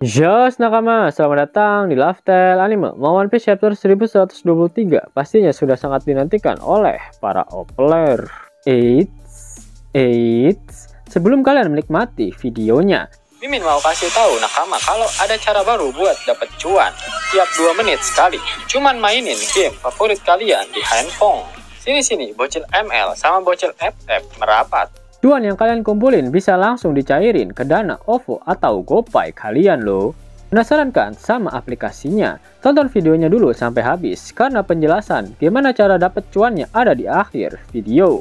Yos nakama, selamat datang di Lifestyle Anime. One Piece chapter 1123 pastinya sudah sangat dinantikan oleh para player. Sebelum kalian menikmati videonya, Mimin mau kasih tahu nakama kalau ada cara baru buat dapet cuan tiap 2 menit sekali. Cuman mainin game favorit kalian di handphone. Sini-sini bocil ML sama bocil FF merapat. Cuan yang kalian kumpulin bisa langsung dicairin ke dana OVO atau GoPay kalian loh. Penasaran kan sama aplikasinya? Tonton videonya dulu sampai habis karena penjelasan gimana cara dapet cuannya ada di akhir video.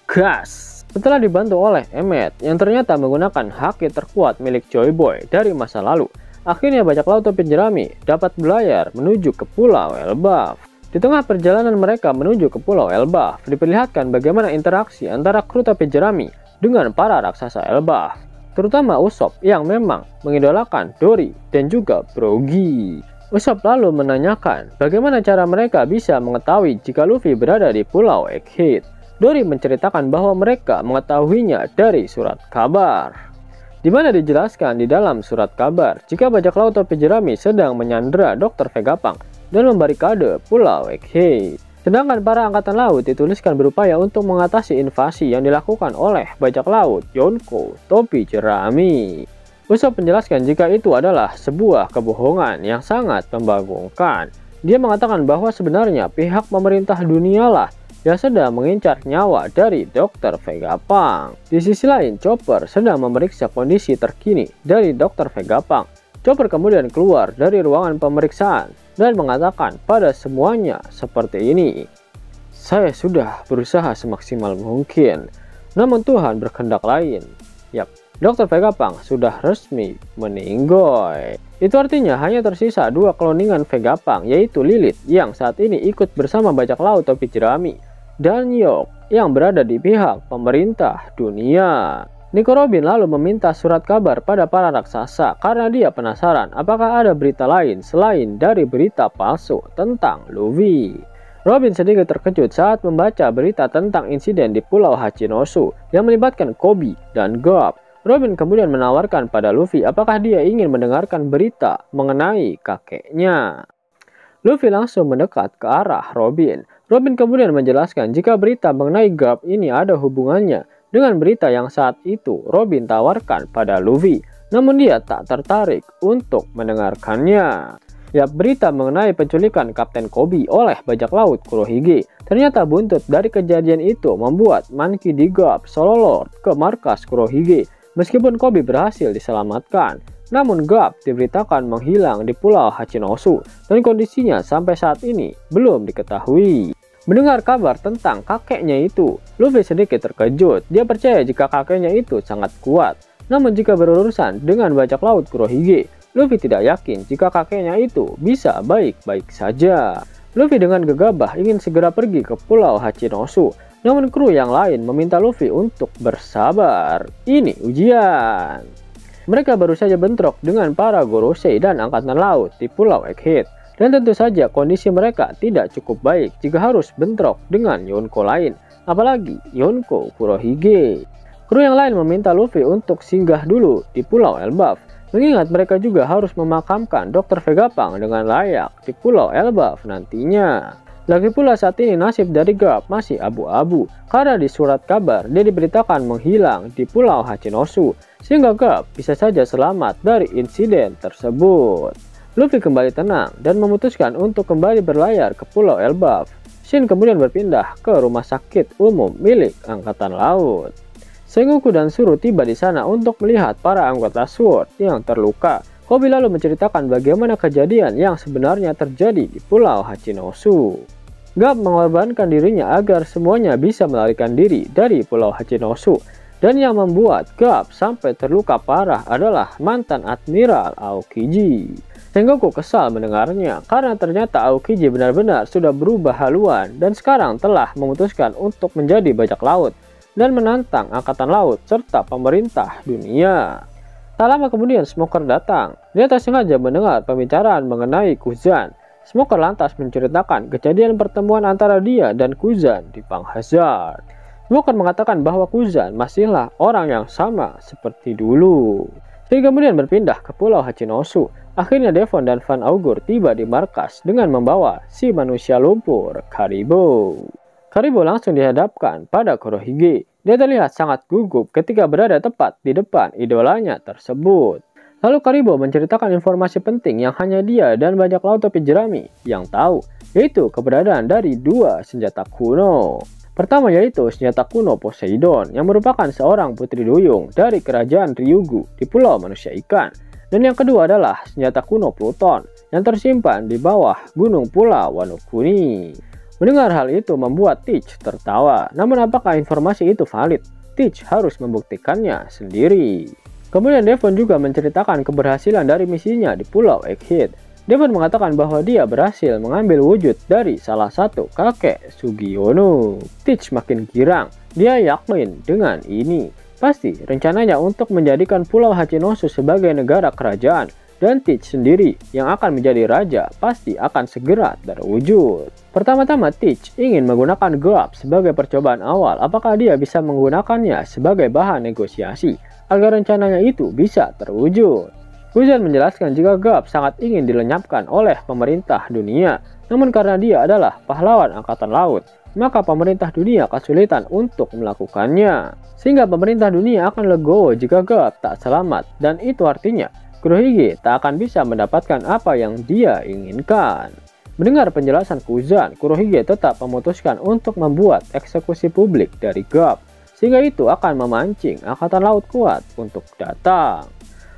Gas! Setelah dibantu oleh Emmet yang ternyata menggunakan haki terkuat milik Joy Boy dari masa lalu, akhirnya bajak laut topi jerami dapat berlayar menuju ke Pulau Elbaf. Di tengah perjalanan mereka menuju ke Pulau Elbaf, diperlihatkan bagaimana interaksi antara kru topi jerami dengan para raksasa Elbaf, terutama Usopp yang memang mengidolakan Dory dan juga Brogy. Usopp lalu menanyakan bagaimana cara mereka bisa mengetahui jika Luffy berada di Pulau Egghead. Dory menceritakan bahwa mereka mengetahuinya dari surat kabar, di mana dijelaskan di dalam surat kabar jika bajak laut topi jerami sedang menyandera Dr. Vegapunk dan membarikade Pulau Egghead. Sedangkan para angkatan laut dituliskan berupaya untuk mengatasi invasi yang dilakukan oleh bajak laut Yonko topi jerami. Usopp menjelaskan jika itu adalah sebuah kebohongan yang sangat membagongkan. Dia mengatakan bahwa sebenarnya pihak pemerintah dunia lah yang sedang mengincar nyawa dari Dr. Vegapunk. Di sisi lain, Chopper sedang memeriksa kondisi terkini dari Dr. Vegapunk. Chopper kemudian keluar dari ruangan pemeriksaan dan mengatakan pada semuanya seperti ini. Saya sudah berusaha semaksimal mungkin, namun Tuhan berkehendak lain. Yap, Dr. Vegapunk sudah resmi meninggoy. Itu artinya hanya tersisa 2 kloningan Vegapunk, yaitu Lilith yang saat ini ikut bersama bajak laut topi jerami, dan Yok yang berada di pihak pemerintah dunia. Nico Robin lalu meminta surat kabar pada para raksasa karena dia penasaran apakah ada berita lain selain dari berita palsu tentang Luffy. Robin sedikit terkejut saat membaca berita tentang insiden di Pulau Hachinosu yang melibatkan Koby dan Garp. Robin kemudian menawarkan pada Luffy apakah dia ingin mendengarkan berita mengenai kakeknya. Luffy langsung mendekat ke arah Robin. Robin kemudian menjelaskan jika berita mengenai Garp ini ada hubungannya dengan berita yang saat itu Robin tawarkan pada Luffy, namun dia tak tertarik untuk mendengarkannya. Ya, berita mengenai penculikan Kapten Koby oleh bajak laut Kurohige ternyata buntut dari kejadian itu membuat Monkey D. Garp solo lord ke markas Kurohige. Meskipun Koby berhasil diselamatkan, namun Garp diberitakan menghilang di Pulau Hachinosu dan kondisinya sampai saat ini belum diketahui. Mendengar kabar tentang kakeknya itu, Luffy sedikit terkejut. Dia percaya jika kakeknya itu sangat kuat. Namun jika berurusan dengan bajak laut Kurohige, Luffy tidak yakin jika kakeknya itu bisa baik-baik saja. Luffy dengan gegabah ingin segera pergi ke Pulau Hachinosu. Namun kru yang lain meminta Luffy untuk bersabar. Ini ujian. Mereka baru saja bentrok dengan para Gorosei dan angkatan laut di Pulau Egghead. Dan tentu saja kondisi mereka tidak cukup baik jika harus bentrok dengan Yonko lain, apalagi Yonko Kurohige. Kru yang lain meminta Luffy untuk singgah dulu di Pulau Elbaf, mengingat mereka juga harus memakamkan Dr. Vegapunk dengan layak di Pulau Elbaf nantinya. Lagi pula saat ini nasib dari Garp masih abu-abu, karena di surat kabar dia diberitakan menghilang di Pulau Hachinosu, sehingga Garp bisa saja selamat dari insiden tersebut. Luffy kembali tenang dan memutuskan untuk kembali berlayar ke Pulau Elbaf. Shin kemudian berpindah ke rumah sakit umum milik Angkatan Laut. Sengoku dan Zoro tiba di sana untuk melihat para anggota SWORD yang terluka. Koby lalu menceritakan bagaimana kejadian yang sebenarnya terjadi di Pulau Hachinosu. Garp mengorbankan dirinya agar semuanya bisa melarikan diri dari Pulau Hachinosu. Dan yang membuat Garp sampai terluka parah adalah mantan Admiral Aokiji. Sengoku kesal mendengarnya karena ternyata Aokiji benar-benar sudah berubah haluan dan sekarang telah memutuskan untuk menjadi bajak laut dan menantang angkatan laut serta pemerintah dunia. Tak lama kemudian Smoker datang. Dia tak sengaja mendengar pembicaraan mengenai Kuzan. Smoker lantas menceritakan kejadian pertemuan antara dia dan Kuzan di Pang Hazard. Smoker mengatakan bahwa Kuzan masihlah orang yang sama seperti dulu. Sehingga kemudian berpindah ke Pulau Hachinosu. Akhirnya Devon dan Van Augur tiba di markas dengan membawa si manusia lumpur, Karibo. Karibo langsung dihadapkan pada Kurohige. Dia terlihat sangat gugup ketika berada tepat di depan idolanya tersebut. Lalu Karibo menceritakan informasi penting yang hanya dia dan banyak laut topi jerami yang tahu, yaitu keberadaan dari dua senjata kuno. Pertama yaitu senjata kuno Poseidon yang merupakan seorang putri duyung dari kerajaan Ryugu di Pulau Manusia Ikan. Dan yang kedua adalah senjata kuno Pluton yang tersimpan di bawah gunung Pulau Wano Kuni. Mendengar hal itu membuat Teach tertawa. Namun apakah informasi itu valid? Teach harus membuktikannya sendiri. Kemudian Devon juga menceritakan keberhasilan dari misinya di Pulau Egghead. Devon mengatakan bahwa dia berhasil mengambil wujud dari salah satu kakek Sugiono. Teach makin girang. Dia yakin dengan ini. Pasti rencananya untuk menjadikan Pulau Hachinosu sebagai negara kerajaan. Dan Teach sendiri yang akan menjadi raja pasti akan segera terwujud. Pertama-tama Teach ingin menggunakan Garp sebagai percobaan awal apakah dia bisa menggunakannya sebagai bahan negosiasi agar rencananya itu bisa terwujud. Kuzan menjelaskan jika Garp sangat ingin dilenyapkan oleh pemerintah dunia, namun karena dia adalah pahlawan angkatan laut, maka pemerintah dunia kesulitan untuk melakukannya. Sehingga pemerintah dunia akan legowo jika Garp tak selamat, dan itu artinya Kurohige tak akan bisa mendapatkan apa yang dia inginkan. Mendengar penjelasan Kuzan, Kurohige tetap memutuskan untuk membuat eksekusi publik dari Garp, sehingga itu akan memancing angkatan laut kuat untuk datang.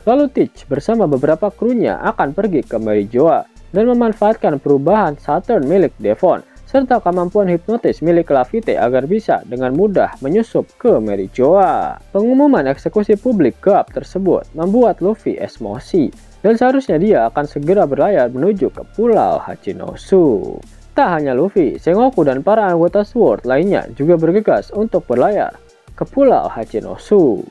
Lalu Teach bersama beberapa krunya akan pergi ke Merijoa dan memanfaatkan perubahan Saturn milik Devon serta kemampuan hipnotis milik Laffite agar bisa dengan mudah menyusup ke Merijoa. Pengumuman eksekusi publik Garp tersebut membuat Luffy emosi dan seharusnya dia akan segera berlayar menuju ke Pulau Hachinosu. Tak hanya Luffy, Sengoku dan para anggota Sword lainnya juga bergegas untuk berlayar ke Pulau Hachinosu.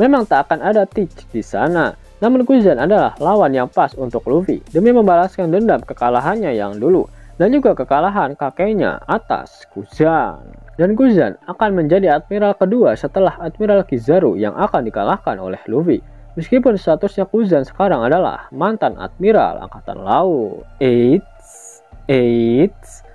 Memang tak akan ada Teach di sana, namun Kuzan adalah lawan yang pas untuk Luffy demi membalaskan dendam kekalahannya yang dulu dan juga kekalahan kakeknya atas Kuzan. Dan Kuzan akan menjadi admiral kedua setelah Admiral Kizaru yang akan dikalahkan oleh Luffy. Meskipun statusnya Kuzan sekarang adalah mantan admiral angkatan laut.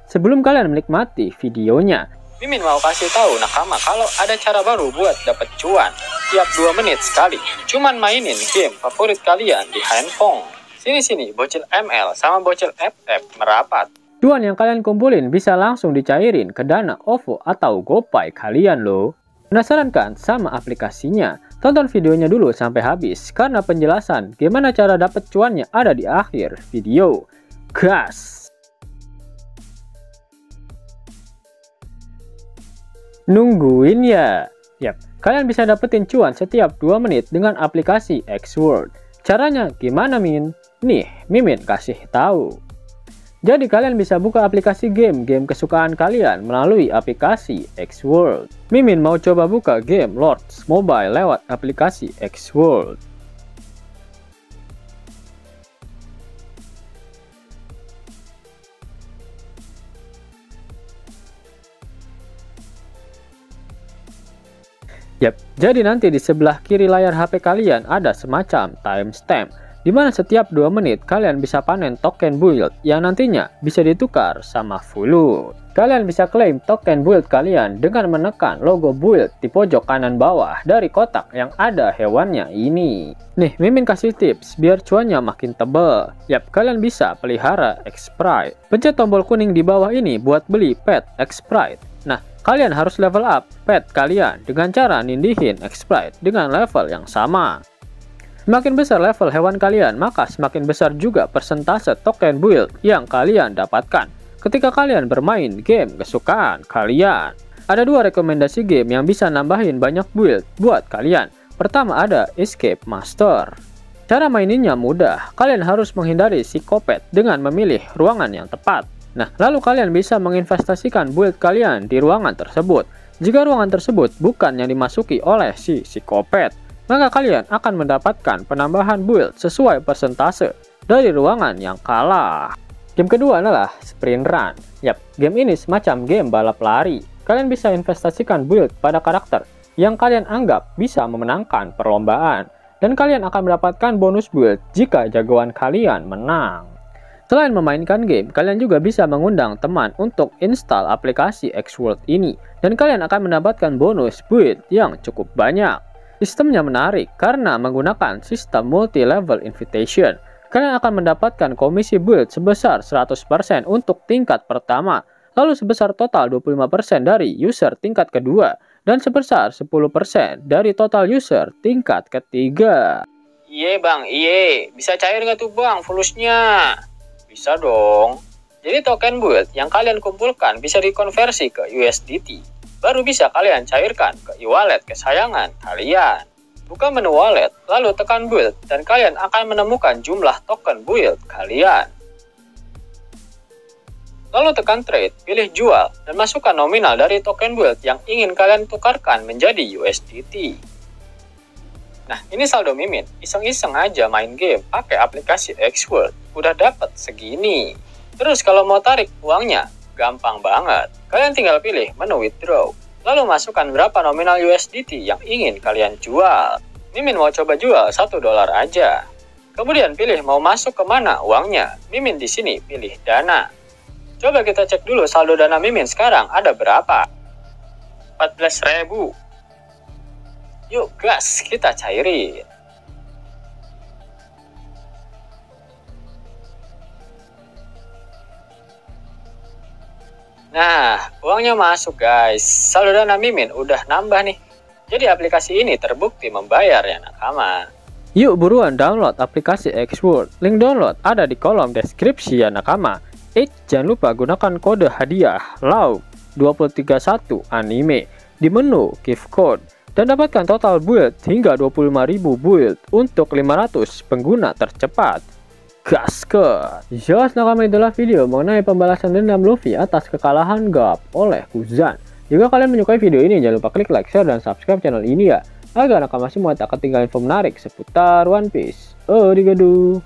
Sebelum kalian menikmati videonya, Mimin mau kasih tahu nakama kalau ada cara baru buat dapet cuan tiap 2 menit sekali. Cuman mainin game favorit kalian di handphone. Sini-sini bocil ML sama bocil FF merapat. Cuan yang kalian kumpulin bisa langsung dicairin ke dana OVO atau GoPay kalian loh. Penasaran kan sama aplikasinya? Tonton videonya dulu sampai habis karena penjelasan gimana cara dapet cuannya ada di akhir video. Gas! Nungguin ya? Yap, kalian bisa dapetin cuan setiap 2 menit dengan aplikasi X-World. Caranya gimana Min? Nih, Mimin kasih tahu. Jadi kalian bisa buka aplikasi game kesukaan kalian melalui aplikasi X-World. Mimin mau coba buka game Lords Mobile lewat aplikasi X-World. Yap, jadi nanti di sebelah kiri layar HP kalian ada semacam timestamp, di mana setiap 2 menit kalian bisa panen token build yang nantinya bisa ditukar sama full loot. Kalian bisa klaim token build kalian dengan menekan logo build di pojok kanan bawah dari kotak yang ada hewannya ini. Nih, Mimin kasih tips biar cuannya makin tebal. Yap, kalian bisa pelihara X-Sprite. Pencet tombol kuning di bawah ini buat beli pet X-Sprite. Nah, kalian harus level up pet kalian dengan cara nindihin X-Sprite dengan level yang sama. Semakin besar level hewan kalian, maka semakin besar juga persentase token build yang kalian dapatkan ketika kalian bermain game kesukaan kalian. Ada 2 rekomendasi game yang bisa nambahin banyak build buat kalian. Pertama ada Escape Master. Cara maininnya mudah, kalian harus menghindari psikopat dengan memilih ruangan yang tepat. Nah, lalu kalian bisa menginvestasikan build kalian di ruangan tersebut. Jika ruangan tersebut bukan yang dimasuki oleh si psikopat, maka kalian akan mendapatkan penambahan build sesuai persentase dari ruangan yang kalah. Game kedua adalah Sprint Run. Yap, game ini semacam game balap lari. Kalian bisa investasikan build pada karakter yang kalian anggap bisa memenangkan perlombaan. dan kalian akan mendapatkan bonus build jika jagoan kalian menang. Selain memainkan game, kalian juga bisa mengundang teman untuk install aplikasi X-World ini, dan kalian akan mendapatkan bonus build yang cukup banyak. Sistemnya menarik karena menggunakan sistem multi-level invitation. Kalian akan mendapatkan komisi build sebesar 100% untuk tingkat pertama, lalu sebesar total 25% dari user tingkat kedua, dan sebesar 10% dari total user tingkat ketiga. Iye bang, iye. Bisa cair nggak tuh bang fulusnya? Bisa dong. Jadi token build yang kalian kumpulkan bisa dikonversi ke USDT. Baru bisa kalian cairkan ke e-wallet kesayangan kalian. Buka menu wallet, lalu tekan build, dan kalian akan menemukan jumlah token build kalian. Lalu tekan trade, pilih jual, dan masukkan nominal dari token build yang ingin kalian tukarkan menjadi USDT. Nah, ini saldo Mimin, iseng-iseng aja main game pakai aplikasi X-World, udah dapat segini. Terus kalau mau tarik uangnya, gampang banget. Kalian tinggal pilih menu withdraw, lalu masukkan berapa nominal USDT yang ingin kalian jual. Mimin mau coba jual $1 aja. Kemudian pilih mau masuk ke mana uangnya. Mimin di sini pilih dana. Coba kita cek dulu saldo dana Mimin sekarang ada berapa? 14.000. Yuk gas, kita cairin. Nah, uangnya masuk guys. Saldo dana Mimin udah nambah nih. Jadi aplikasi ini terbukti membayar ya nakama. Yuk buruan download aplikasi X-World. Link download ada di kolom deskripsi ya nakama. Jangan lupa gunakan kode hadiah LAU231 anime di menu gift code dan dapatkan total build hingga 25.000 build untuk 500 pengguna tercepat. Gasket! Jelas nakama, itulah video mengenai pembalasan dendam Luffy atas kekalahan Garp oleh Kuzan. Jika kalian menyukai video ini, jangan lupa klik like, share, dan subscribe channel ini ya, agar nakama semua tak ketinggalan info menarik seputar One Piece. Oh digadu.